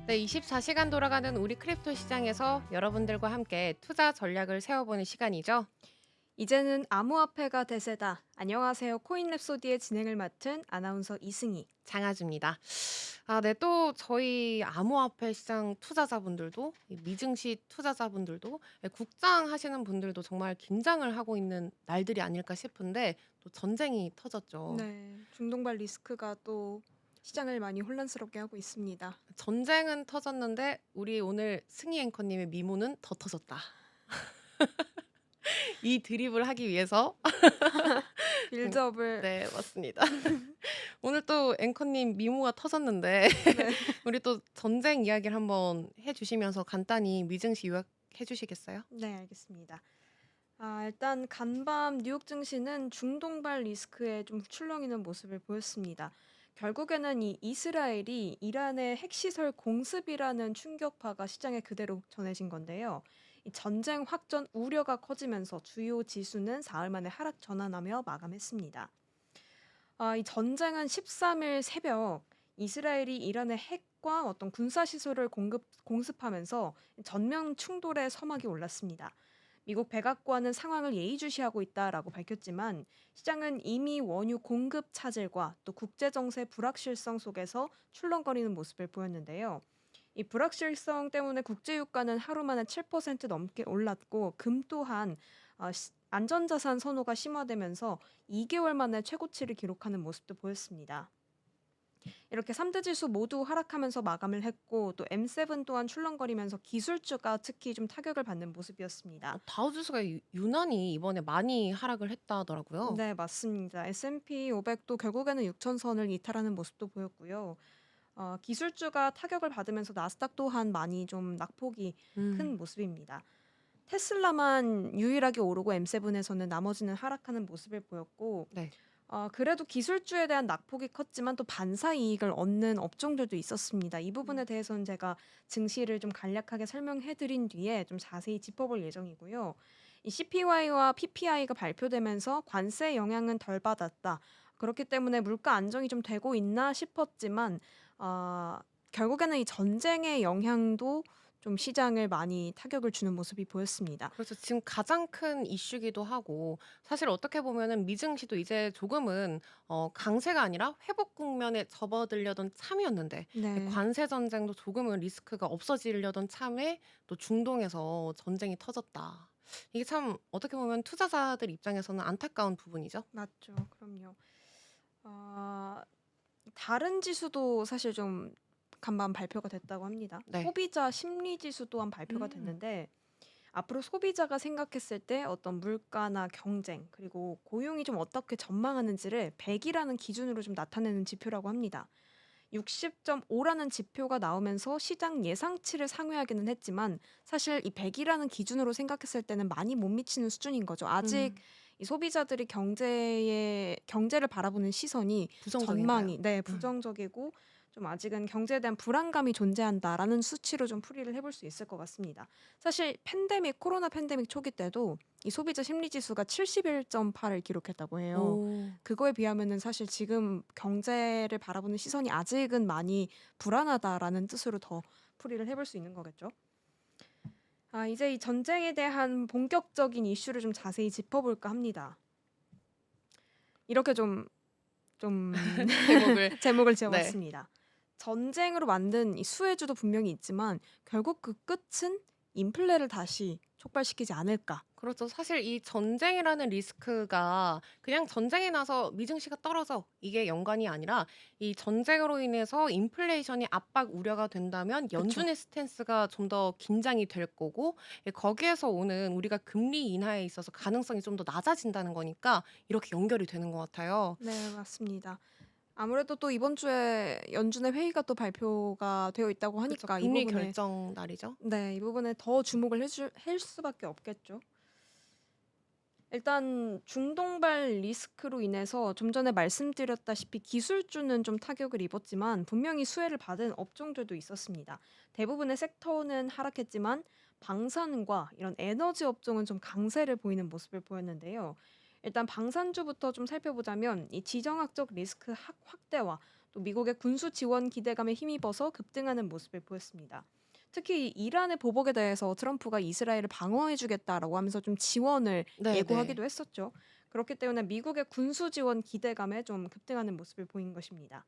네, 24시간 돌아가는 우리 크립토 시장에서 여러분들과 함께 투자 전략을 세워보는 시간이죠. 이제는 암호화폐가 대세다. 안녕하세요. 코인랩소디의 진행을 맡은 아나운서 이승희. 장아주입니다. 아, 네, 또 저희 암호화폐 시장 투자자분들도 이 미증시 투자자분들도 국장 하시는 분들도 정말 긴장을 하고 있는 날들이 아닐까 싶은데 또 전쟁이 터졌죠. 네, 중동발 리스크가 또 시장을 많이 혼란스럽게 하고 있습니다. 전쟁은 터졌는데 우리 오늘 승희 앵커님의 미모는 더 터졌다. 이 드립을 하기 위해서 빌드업을 네, 맞습니다. 오늘 또 앵커님 미모가 터졌는데 네, 우리 또 전쟁 이야기를 한번 해 주시면서 간단히 미증시 요약해 주시겠어요? 네, 알겠습니다. 일단 간밤 뉴욕 증시는 중동발 리스크에 좀 출렁이는 모습을 보였습니다. 결국에는 이 이스라엘이 이란의 핵시설 공습이라는 충격파가 시장에 그대로 전해진 건데요. 이 전쟁 확전 우려가 커지면서 주요 지수는 사흘 만에 하락 전환하며 마감했습니다. 이 전쟁은 13일 새벽 이스라엘이 이란의 핵과 어떤 군사 시설을 공습하면서 전면 충돌의 서막이 올랐습니다. 미국 백악관은 상황을 예의주시하고 있다라고 밝혔지만 시장은 이미 원유 공급 차질과 또 국제 정세 불확실성 속에서 출렁거리는 모습을 보였는데요. 이 불확실성 때문에 국제 유가는 하루 만에 7% 넘게 올랐고 금 또한 안전자산 선호가 심화되면서 2개월 만에 최고치를 기록하는 모습도 보였습니다. 이렇게 3대 지수 모두 하락하면서 마감을 했고 또 M7 또한 출렁거리면서 기술주가 특히 좀 타격을 받는 모습이었습니다. 다우지수가 유난히 이번에 많이 하락을 했다더라고요. 네, 맞습니다. S&P 500도 결국에는 6천선을 이탈하는 모습도 보였고요. 기술주가 타격을 받으면서 나스닥 또한 많이 좀 낙폭이 음. 큰 모습입니다. 테슬라만 유일하게 오르고 M7에서는 나머지는 하락하는 모습을 보였고 네. 그래도 기술주에 대한 낙폭이 컸지만 또 반사 이익을 얻는 업종들도 있었습니다. 이 부분에 음. 대해서는 제가 증시를 좀 간략하게 설명해 드린 뒤에 좀 자세히 짚어볼 예정이고요. 이 CPY와 PPI가 발표되면서 관세 영향은 덜 받았다. 그렇기 때문에 물가 안정이 좀 되고 있나 싶었지만 어 결국에는 이 전쟁의 영향도 좀 시장을 많이 타격을 주는 모습이 보였습니다. 그래서 지금 가장 큰 이슈기도 하고 사실 어떻게 보면은 미증시도 이제 조금은 강세가 아니라 회복 국면에 접어들려던 참이었는데 네. 관세 전쟁도 조금은 리스크가 없어지려던 참에 또 중동에서 전쟁이 터졌다. 이게 참 어떻게 보면 투자자들 입장에서는 안타까운 부분이죠. 맞죠. 그럼요. 아 다른 지수도 사실 좀 간밤 발표가 됐다고 합니다. 네. 소비자 심리 지수 또한 발표가 음. 됐는데 앞으로 소비자가 생각했을 때 어떤 물가나 경쟁 그리고 고용이 좀 어떻게 전망하는지를 100이라는 기준으로 좀 나타내는 지표라고 합니다. 60.5라는 지표가 나오면서 시장 예상치를 상회하기는 했지만 사실 이 100이라는 기준으로 생각했을 때는 많이 못 미치는 수준인 거죠. 아직 음. 이 소비자들이 경제를 바라보는 시선이 부정적인가요? 전망이 네, 음. 부정적이고 좀 아직은 경제에 대한 불안감이 존재한다라는 수치로 좀 풀이를 해볼 수 있을 것 같습니다. 사실 코로나 팬데믹 초기 때도 이 소비자 심리 지수가 71.8을 기록했다고 해요. 오. 그거에 비하면은 사실 지금 경제를 바라보는 시선이 아직은 많이 불안하다라는 뜻으로 더 풀이를 해볼 수 있는 거겠죠. 이제 이 전쟁에 대한 본격적인 이슈를 좀 자세히 짚어볼까 합니다. 이렇게 좀 제목을 제목을 네. 지어봤습니다. 전쟁으로 만든 이 수혜주도 분명히 있지만 결국 그 끝은 인플레를 다시 촉발시키지 않을까. 그렇죠. 사실 이 전쟁이라는 리스크가 그냥 전쟁이 나서 미증시가 떨어져 이게 연관이 아니라 이 전쟁으로 인해서 인플레이션이 압박 우려가 된다면 그쵸? 연준의 스탠스가 좀 더 긴장이 될 거고 거기에서 오는 우리가 금리 인하에 있어서 가능성이 좀 더 낮아진다는 거니까 이렇게 연결이 되는 것 같아요. 네, 맞습니다. 아무래도 또 이번 주에 연준의 회의가 또 발표가 되어 있다고 그쵸. 하니까 이 금리 부분에 결정 날이죠. 네, 이 부분에 더 주목을 할 수밖에 없겠죠. 일단 중동발 리스크로 인해서 좀 전에 말씀드렸다시피 기술주는 좀 타격을 입었지만 분명히 수혜를 받은 업종들도 있었습니다. 대부분의 섹터는 하락했지만 방산과 이런 에너지 업종은 좀 강세를 보이는 모습을 보였는데요. 일단 방산주부터 좀 살펴보자면 이 지정학적 리스크 확대와 또 미국의 군수 지원 기대감에 힘입어서 급등하는 모습을 보였습니다. 특히 이란의 보복에 대해서 트럼프가 이스라엘을 방어해주겠다라고 하면서 좀 지원을 네네. 예고하기도 했었죠. 그렇기 때문에 미국의 군수 지원 기대감에 좀 급등하는 모습을 보인 것입니다.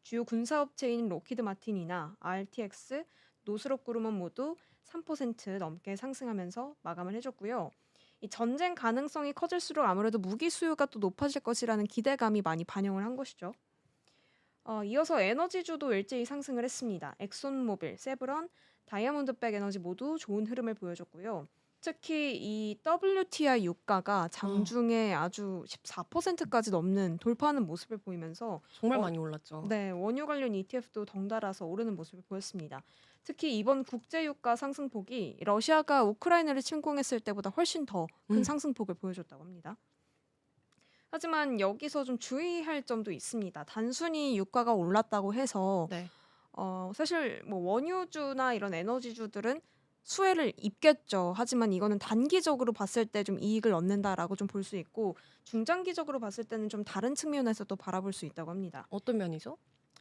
주요 군사업체인 로키드 마틴이나 RTX, 노스롭 그루먼 모두 3% 넘게 상승하면서 마감을 해줬고요. 이 전쟁 가능성이 커질수록 아무래도 무기 수요가 또 높아질 것이라는 기대감이 많이 반영을 한 것이죠. 이어서 에너지주도 일제히 상승을 했습니다. 엑손모빌, 세브론, 다이아몬드백 에너지 모두 좋은 흐름을 보여줬고요. 특히 이 WTI 유가가 어 장중에 아주 14%까지 넘는 돌파하는 모습을 보이면서 정말 원, 많이 올랐죠. 네, 원유 관련 ETF도 덩달아서 오르는 모습을 보였습니다. 특히 이번 국제 유가 상승폭이 러시아가 우크라이나를 침공했을 때보다 훨씬 더 큰 음 상승폭을 보여줬다고 합니다. 하지만 여기서 좀 주의할 점도 있습니다. 단순히 유가가 올랐다고 해서 네. 사실 뭐 원유주나 이런 에너지주들은 수혜를 입겠죠. 하지만 이거는 단기적으로 봤을 때 좀 이익을 얻는다라고 좀 볼 수 있고 중장기적으로 봤을 때는 좀 다른 측면에서 또 바라볼 수 있다고 합니다. 어떤 면이죠?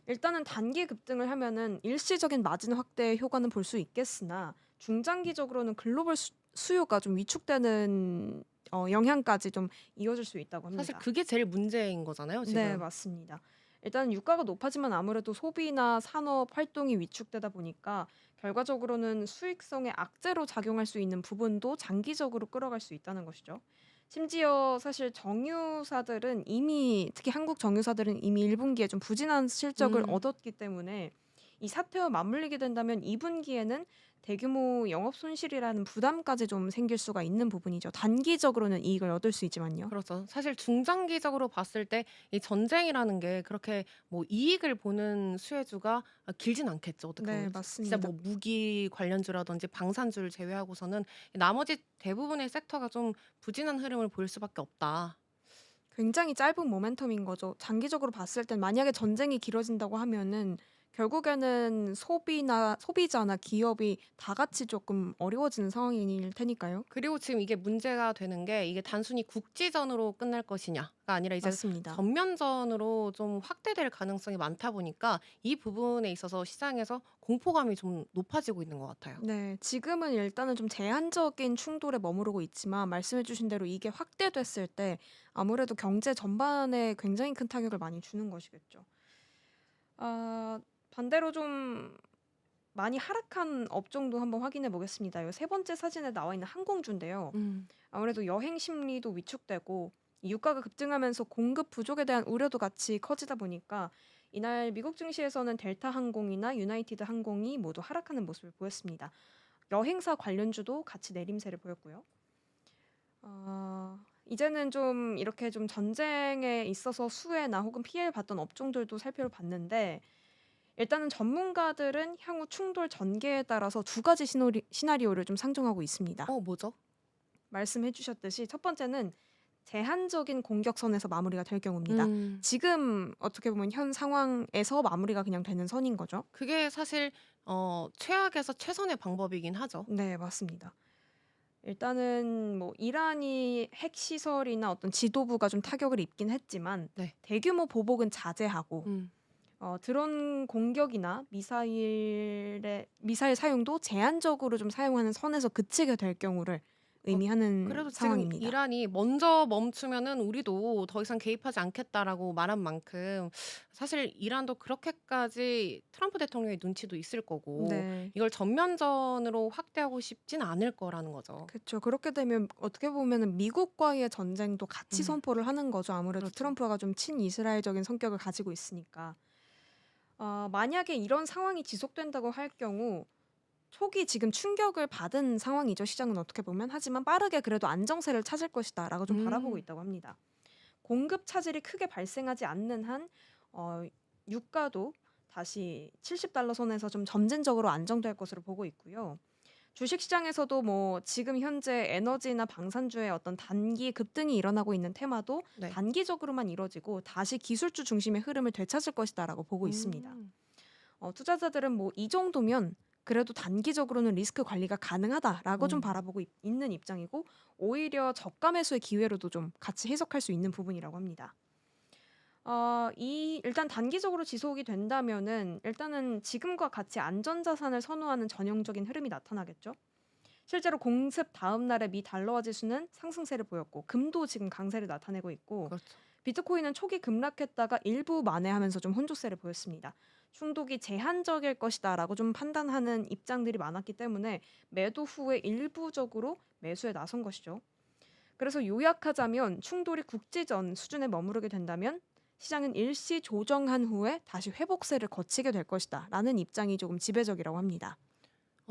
일단은 단기 급등을 하면은 일시적인 마진 확대 효과는 볼 수 있겠으나 중장기적으로는 글로벌 수요가 좀 위축되는 영향까지 좀 이어질 수 있다고 사실 합니다. 그게 제일 문제인 거잖아요, 네, 지금. 맞습니다. 일단 유가가 높아지면 아무래도 소비나 산업 활동이 위축되다 보니까 결과적으로는 수익성의 악재로 작용할 수 있는 부분도 장기적으로 끌어갈 수 있다는 것이죠. 심지어 사실 정유사들은 이미 특히 한국 정유사들은 이미 1분기에 좀 부진한 실적을 음. 얻었기 때문에 이 사태와 맞물리게 된다면 2분기에는 대규모 영업 손실이라는 부담까지 좀 생길 수가 있는 부분이죠. 단기적으로는 이익을 얻을 수 있지만요. 그렇죠. 사실 중장기적으로 봤을 때 이 전쟁이라는 게 그렇게 뭐 이익을 보는 수혜주가 길진 않겠죠, 어떻게 네, 보면. 진짜 맞습니다. 뭐 무기 관련주라든지 방산주를 제외하고서는 나머지 대부분의 섹터가 좀 부진한 흐름을 보일 수밖에 없다. 굉장히 짧은 모멘텀인 거죠. 장기적으로 봤을 땐 만약에 전쟁이 길어진다고 하면은 결국에는 소비자나 기업이 다 같이 조금 어려워지는 상황일 테니까요. 그리고 지금 이게 문제가 되는 게 이게 단순히 국지전으로 끝날 것이냐가 아니라 이제 맞습니다. 전면전으로 좀 확대될 가능성이 많다 보니까 이 부분에 있어서 시장에서 공포감이 좀 높아지고 있는 것 같아요. 네, 지금은 일단은 좀 제한적인 충돌에 머무르고 있지만 말씀해 주신 대로 이게 확대됐을 때 아무래도 경제 전반에 굉장히 큰 타격을 많이 주는 것이겠죠. 아, 반대로 좀 많이 하락한 업종도 한번 확인해 보겠습니다. 이 세 번째 사진에 나와 있는 항공주인데요. 음. 아무래도 여행 심리도 위축되고 이 유가가 급등하면서 공급 부족에 대한 우려도 같이 커지다 보니까 이날 미국 증시에서는 델타 항공이나 유나이티드 항공이 모두 하락하는 모습을 보였습니다. 여행사 관련주도 같이 내림세를 보였고요. 이제는 좀 이렇게 좀 전쟁에 있어서 수혜나 혹은 피해를 봤던 업종들도 살펴봤는데 일단은 전문가들은 향후 충돌 전개에 따라서 두 가지 시나리오를 좀 상정하고 있습니다. 뭐죠? 말씀해 주셨듯이 첫 번째는 제한적인 공격선에서 마무리가 될 경우입니다. 음. 지금 어떻게 보면 현 상황에서 마무리가 그냥 되는 선인 거죠. 그게 사실 최악에서 최선의 방법이긴 하죠. 네, 맞습니다. 일단은 뭐 이란이 핵 시설이나 어떤 지도부가 좀 타격을 입긴 했지만 네. 대규모 보복은 자제하고 음. 드론 공격이나 미사일 사용도 제한적으로 좀 사용하는 선에서 그치게 될 경우를 어 의미하는 그래도 지금 상황입니다. 이란이 "먼저 멈추면은 우리도 더 이상 개입하지 않겠다."라고 말한 만큼 사실 이란도 그렇게까지 트럼프 대통령의 눈치도 있을 거고 네. 이걸 전면전으로 확대하고 싶진 않을 거라는 거죠. 그쵸. 그렇게 되면 어떻게 보면은 미국과의 전쟁도 같이 음. 선포를 하는 거죠. 아무래도 그렇죠. 트럼프가 좀 친이스라엘적인 성격을 가지고 있으니까. 만약에 이런 상황이 지속된다고 할 경우 초기 지금 충격을 받은 상황이죠. 시장은 어떻게 보면. 하지만 빠르게 그래도 안정세를 찾을 것이다라고 좀 바라보고 음. 있다고 합니다. 공급 차질이 크게 발생하지 않는 한 어, 유가도 다시 70달러 선에서 좀 점진적으로 안정될 것으로 보고 있고요. 주식 시장에서도 뭐 지금 현재 에너지나 방산주의 어떤 단기 급등이 일어나고 있는 테마도 네. 단기적으로만 이뤄지고 다시 기술주 중심의 흐름을 되찾을 것이다라고 보고 있습니다. 음. 투자자들은 뭐 이 정도면 그래도 단기적으로는 리스크 관리가 가능하다라고 좀 어. 바라보고 있는 입장이고 오히려 저가 매수의 기회로도 좀 같이 해석할 수 있는 부분이라고 합니다. 일단 단기적으로 지속이 된다면은 일단은 지금과 같이 안전자산을 선호하는 전형적인 흐름이 나타나겠죠. 실제로 공습 다음 날의 미 달러화 지수는 상승세를 보였고 금도 지금 강세를 나타내고 있고 그렇죠. 비트코인은 초기 급락했다가 일부 만회하면서 좀 혼조세를 보였습니다. 충독이 제한적일 것이다라고 좀 판단하는 입장들이 많았기 때문에 매도 후에 일부적으로 매수에 나선 것이죠. 그래서 요약하자면 충돌이 국지전 수준에 머무르게 된다면 시장은 일시 조정한 후에 다시 회복세를 거치게 될 것이다라는 입장이 조금 지배적이라고 합니다.